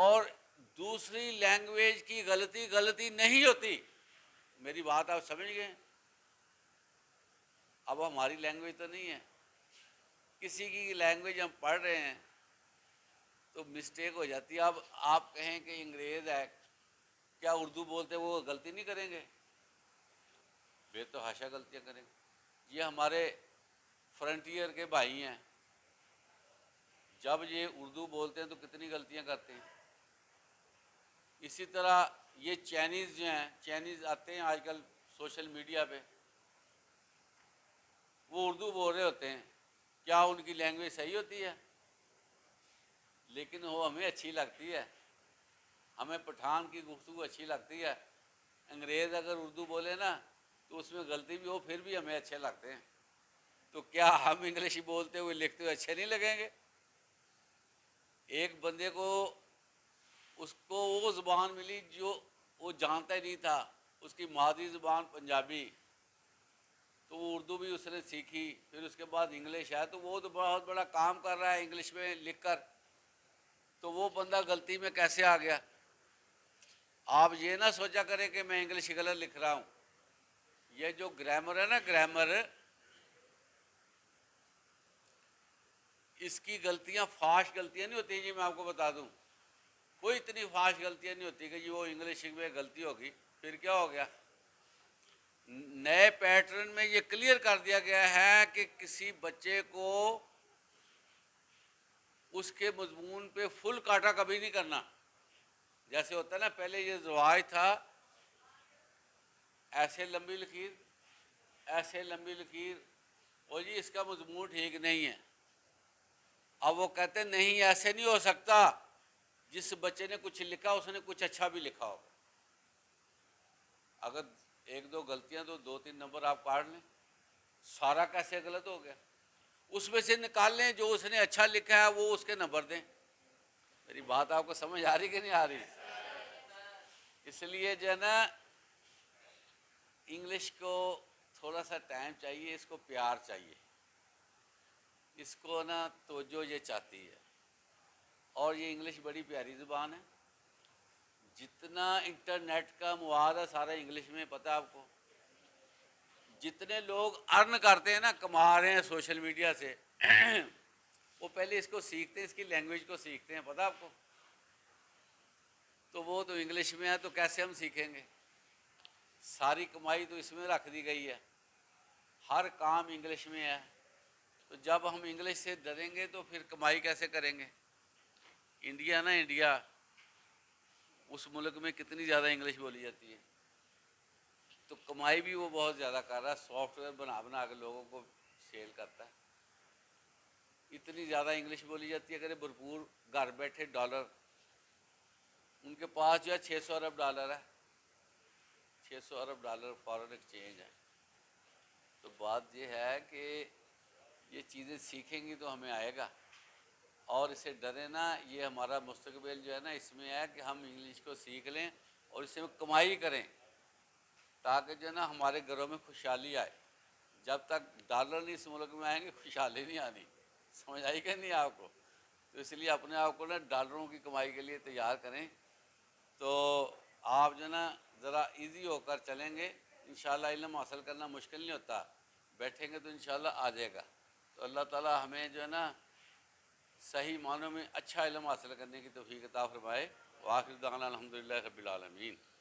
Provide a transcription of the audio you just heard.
اور دوسری لینگویج کی غلطی نہیں ہوتی. میری بات آپ سمجھ گئے؟ اب ہماری لینگویج تو نہیں ہے، کسی کی لینگویج ہم پڑھ رہے ہیں تو مسٹیک ہو جاتی ہے. اب آپ کہیں کہ انگریز ہے، کیا اردو بولتے وہ غلطی نہیں کریں گے؟ بے تو حاشا غلطیاں کریں گے. یہ ہمارے فرنٹیئر کے بھائی ہیں، جب یہ اردو بولتے ہیں تو کتنی غلطیاں کرتے ہیں. اسی طرح یہ چائنیز جو ہیں، چائنیز آتے ہیں آج کل سوشل میڈیا پہ، وہ اردو بول رہے ہوتے ہیں. کیا ان کی لینگویج صحیح ہوتی ہے؟ لیکن وہ ہمیں اچھی لگتی ہے، ہمیں پٹھان کی گفتگو اچھی لگتی ہے. انگریز اگر اردو بولے نا تو اس میں غلطی بھی ہو پھر بھی ہمیں اچھے لگتے ہیں. تو کیا ہم انگلش بولتے ہوئے لکھتے ہوئے اچھے نہیں لگیں گے؟ ایک بندے کو اس کو وہ زبان ملی جو وہ جانتا ہی نہیں تھا، اس کی مادری زبان پنجابی، تو وہ اردو بھی اس نے سیکھی. پھر اس کے بعد انگلش ہے، تو وہ تو بہت بڑا کام کر رہا ہے انگلش میں لکھ کر. تو وہ بندہ غلطی میں کیسے آ گیا؟ آپ یہ نہ سوچا کریں کہ میں انگلش غلط لکھ رہا ہوں. یہ جو گرامر ہے نا، گرامر، اس کی غلطیاں فاش غلطیاں نہیں ہوتی. جی میں آپ کو بتا دوں، کوئی اتنی فاش غلطیاں نہیں ہوتی کہ جی وہ انگلش میں غلطی ہوگی پھر کیا ہو گیا. نئے پیٹرن میں یہ کلیئر کر دیا گیا ہے کہ کسی بچے کو اس کے مضمون پہ فل کاٹا کبھی نہیں کرنا. جیسے ہوتا ہے نا، پہلے یہ رواج تھا ایسے لمبی لکیر، ایسے لمبی لکیر، اور جی اس کا مضمون ٹھیک نہیں ہے. اب وہ کہتے نہیں، ایسے نہیں ہو سکتا. جس بچے نے کچھ لکھا اس نے کچھ اچھا بھی لکھا ہو. اگر ایک دو غلطیاں تو 2-3 نمبر آپ کاٹ لیں. سارا کیسے غلط ہو گیا؟ اس میں سے نکال لیں جو اس نے اچھا لکھا ہے، وہ اس کے نمبر دیں. میری بات آپ کو سمجھ آ رہی کہ نہیں آ رہی؟ اس لیے جو ہے نا، انگلش کو تھوڑا سا ٹائم چاہیے، اس کو پیار چاہیے، اس کو نا توجہ یہ چاہتی ہے. اور یہ انگلش بڑی پیاری زبان ہے. جتنا انٹرنیٹ کا مواد ہے سارا انگلش میں، پتہ آپ کو. جتنے لوگ ارن کرتے ہیں نا، کما رہے ہیں سوشل میڈیا سے، وہ پہلے اس کو سیکھتے ہیں، اس کی لینگویج کو سیکھتے ہیں، پتہ آپ کو. تو وہ تو انگلش میں ہے تو کیسے ہم سیکھیں گے؟ ساری کمائی تو اس میں رکھ دی گئی ہے، ہر کام انگلش میں ہے. تو جب ہم انگلش سے ڈریں گے تو پھر کمائی کیسے کریں گے؟ انڈیا نا، انڈیا، اس ملک میں کتنی زیادہ انگلش بولی جاتی ہے، تو کمائی بھی وہ بہت زیادہ کر رہا ہے. سافٹ ویئر بنا بنا کے لوگوں کو سیل کرتا ہے. اتنی زیادہ انگلش بولی جاتی ہے کہ بھرپور گھر بیٹھے ڈالر، ان کے پاس جو ہے 600 ارب ڈالر ہے، 600 ارب ڈالر فارن ایکسچینج ہے. تو بات یہ ہے کہ یہ چیزیں سیکھیں گی تو ہمیں آئے گا. اور اسے ڈرے نا، یہ ہمارا مستقبل جو ہے نا اس میں ہے کہ ہم انگلش کو سیکھ لیں اور اس سے کمائی کریں، تاکہ جو ہے نا ہمارے گھروں میں خوشحالی آئے. جب تک ڈالر نہیں اس ملک میں آئیں گے خوشحالی نہیں آنی. سمجھ آئی کہ نہیں آپ کو؟ تو اس لیے اپنے آپ کو نا ڈالروں کی کمائی کے لیے تیار کریں. تو آپ جو ہے نا ذرا ایزی ہو کر چلیں گے. انشاءاللہ علم حاصل کرنا مشکل نہیں ہوتا، بیٹھیں گے تو انشاءاللہ آ جائے گا. تو اللہ تعالی ہمیں جو ہے نا صحیح معنوں میں اچھا علم حاصل کرنے کی توفیق عطا فرمائے. وآخر دعوانا الحمدللہ رب العالمین.